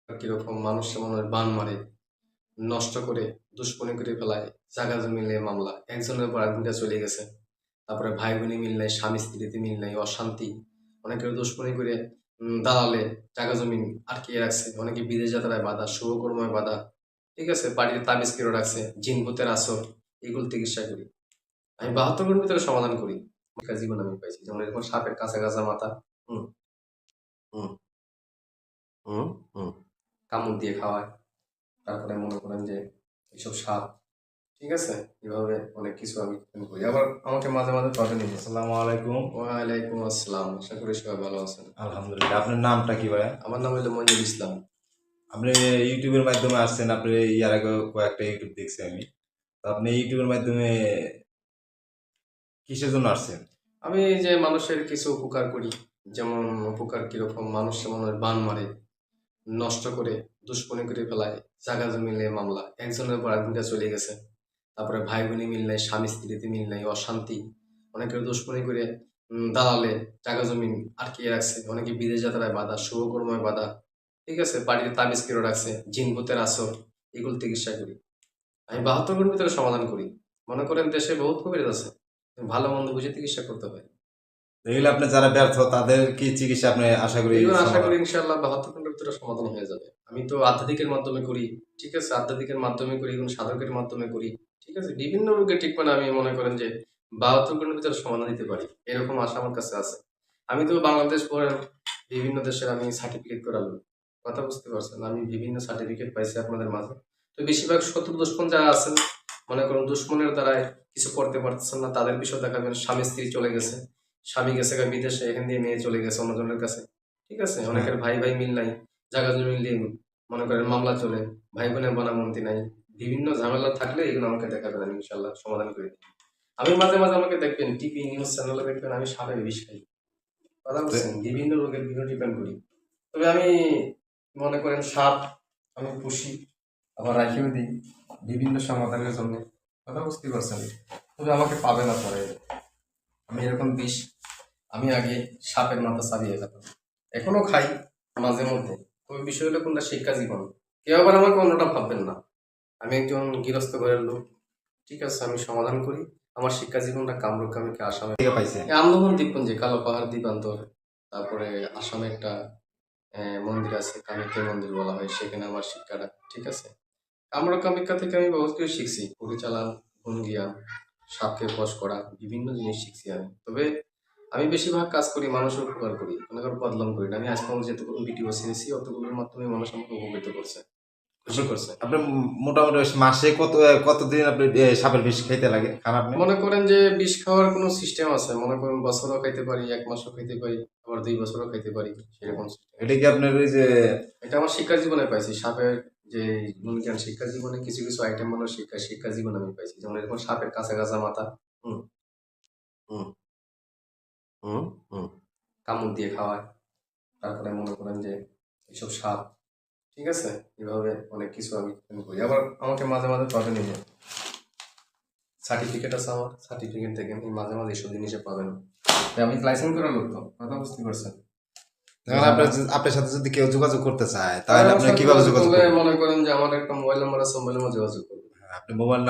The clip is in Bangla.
কিরকম মানুষ মনে বান মারে, নষ্ট করে, দুশ্মনী করে ফেলায়, জায়গা জমি নিয়ে মামলা, একজনের পর একজনটা চলে গেছে। তারপরে ভাই বোনে মিল নাই, স্বামী স্ত্রীতে মিল নাই, অশান্তি, অনেকের দুশ্মনী করে দালালে জায়গা জমিন আটকিয়ে রাখছে, অনেকে বিদেশ যাত্রায় বাধা, শুভকর্ময় বাধা, ঠিক আছে, বাড়িতে তাবিজ কেড়ে রাখছে, জিন ভূতের আসর, এগুলো চিকিৎসা করি। আমি 72 ঘন্টার ভিতরে সমাধান করি। জীবন আমি পাইছি, যেমন এরকম সাপের কাঁচা কাঁচা মাথা, হুম হুম হুম হুম কামড় দিয়ে খাওয়ায়। তারপরে মনে করেন যে এইসব সাপ, ঠিক আছে, এভাবে অনেক কিছু আমি করি। আবার আমাকে মাঝে মাঝে পাবে নিয়ে। আসসালামু আলাইকুম। ওয়ালাইকুম আসসালাম, আশা করি সবাই ভালো আছেন। আলহামদুলিল্লাহ। আপনার নামটা কি ভাইয়া? আমার নাম হলো মঞ্জুর ইসলাম। আপনি ইউটিউবের মাধ্যমে আসছেন। আপনি ইয়ার আগে কয়েকটা ইউটিউব দেখছি আমি। তো আপনি ইউটিউবের মাধ্যমে কিসের জন্য আসছেন? আমি এই যে মানুষের কিছু উপকার করি, যেমন উপকার কিরকম, মানুষ মনে বান মারে, নষ্ট করে, দুশ্মনী করে ফেলায়, জায়গা জমি নিয়ে মামলা, একজনের পর একজনটা চলে গেছে। তারপরে ভাই বোনে মিল নাই, স্বামী স্ত্রীতে মিল নাই, অশান্তি, অনেকের দুশ্মনী করে দালালে জায়গা জমিন আটকিয়ে রাখছে, অনেকে বিদেশ যাত্রায় বাধা, শুভকর্ময় বাধা, ঠিক আছে, বাড়িতে তাবিজ কেড়ে রাখছে, জিন ভূতের আসর, এগুলো চিকিৎসা করি। আমি 72 ঘন্টার ভিতরে সমাধান করি। মনে করেন দেশে বহুত কবিরাজ আছে, ভালো মন্দ বুঝে চিকিৎসা করতে হয়। এগুলো আপনি যারা ব্যর্থ তাদের কি চিকিৎসা আপনি আশা করি এগুলো আশা করি সমাধান? ইনশাআল্লাহ 72 ঘন্টার ভিতরে সমাধান হয়ে যাবে। আমি তো আধ্যাত্মিকের মাধ্যমে করি, ঠিক আছে, আধ্যাত্মিকের মাধ্যমে করি, কোনো সাধকের মাধ্যমে করি, ঠিক আছে, বিভিন্ন রোগের ট্রিটমেন্ট আমি মনে করেন যে 72 ঘন্টার ভিতরে সমাধান দিতে পারি, এরকম আশা আমার কাছে আছে। আমি তো বাংলাদেশ পড়ে বিভিন্ন দেশের আমি সার্টিফিকেট করালো, কথা বুঝতে পারছেন, আমি বিভিন্ন সার্টিফিকেট পাইছি আপনাদের মাঝে। তো বেশিরভাগ শত্রু দুশ্মন যারা আছেন, মনে করুন দুশ্মনের দ্বারাই কিছু করতে পারতেছেন না, তাদের বিষয় দেখাবেন, স্বামী স্ত্রী চলে গেছে, স্বামী গেছে বিদেশে, এখান দিয়ে মেয়ে চলে গেছে অন্যজনের কাছে, ঠিক আছে, হ্যাঁ। অনেকের ভাই ভাই মিল নাই, জায়গা জমি মিলিয়ে মনে করেন মামলা চলে, ভাই বোনের বনামন্তি নাই, বিভিন্ন ঝামেলা থাকলে এগুলো আমাকে দেখাবেন, আমি ইনশাল্লাহ সমাধান করে দিই। আমি মাঝে মাঝে আমাকে দেখবেন টিভি নিউজ চ্যানেলে দেখবেন আমি সাপের বিষ খাই, কথা বলছেন, বিভিন্ন রোগের বিভিন্ন ট্রিটমেন্ট করি। তবে আমি মনে করেন সাপ আমি পুষি, আবার রাখিও দিই বিভিন্ন সমাধানের জন্য, কথা বুঝতে পারছেন। তবে আমাকে পাবে না পরে, আমি এরকম বিষ আমি আগে সাপের মাথা চাবিয়ে খেতাম, এখনো খাই মাঝে মধ্যে। তবে বিষয় হলো কোনটা শিক্ষা জীবন, কেউ আবার আমাকে অন্যটা ভাববেন না। আমি একজন গৃহস্থ ঘরের লোক, ঠিক আছে, আমি সমাধান করি। আমার শিক্ষা জীবনটা কামরূপ কামিকে আসামে, থেকে পাইছে। এই আন্দোলন দ্বীপপুঞ্জে কালো পাহাড় দ্বীপান্তর, তারপরে আসামে একটা মন্দির আছে, কামাখ্যা মন্দির বলা হয়, সেখানে আমার শিক্ষাটা, ঠিক আছে। কামরূপ কামাখ্যা থেকে আমি বহুত কিছু শিখছি, পরিচালন, ভঙ্গিয়ান, সাপকে বশ করা, বিভিন্ন জিনিস শিখছি আমি। তবে আমি বেশিরভাগ কাজ করি মানুষের উপকার করি, কোনো কারো বদনাম করি না। আমি আজ পর্যন্ত যেতগুলো ভিডিও ছেড়েছি অতগুলোর মাধ্যমে মানুষ আমাকে উপকৃত করছে, খুশি করছে। আপনার মোটামুটি মাসে কতদিন আপনি সাপের বিষ খাইতে লাগে খান আপনি? মনে করেন যে বিষ খাওয়ার কোনো সিস্টেম আছে, মনে করেন বছরও খাইতে পারি, 1 মাসও খাইতে পারি, আবার 2 বছরও খাইতে পারি, সেরকম সিস্টেম। এটা কি আপনার ওই যে এটা আমার শিক্ষা জীবনে পাইছি, সাপের যে গুণজ্ঞান, শিক্ষা জীবনে কিছু কিছু আইটেম মানুষ শিক্ষা জীবনে আমি পাইছি, যেমন এরকম সাপের কাঁচা কাঁচা মাথা, হুম হুম হুম হুম কামড় দিয়ে খাওয়ায়। তারপরে মনে করেন যে এইসব সাপ, ঠিক আছে, এভাবে অনেক কিছু আমি করি। আবার আমাকে মাঝে মাঝে পাবেন এই যে সার্টিফিকেট আছে, আমার সার্টিফিকেট থেকে আমি মাঝে মাঝে এইসব জিনিসে পাবেন। তাই আমি লাইসেন্স করা লোক, তো কথা বুঝতে পারছেন। এখন যারা আপনার সাথে যদি কেউ যোগাযোগ করতে চায় তারা তাহলে আমার আপনি সাথে কিভাবে যোগাযোগ যোগাযোগ করলে করবেন? মনে করেন যে আমার একটা মোবাইল নাম্বার আছে, মোবাইলের মধ্যে যোগাযোগ করবেন। আপনি মোবাইল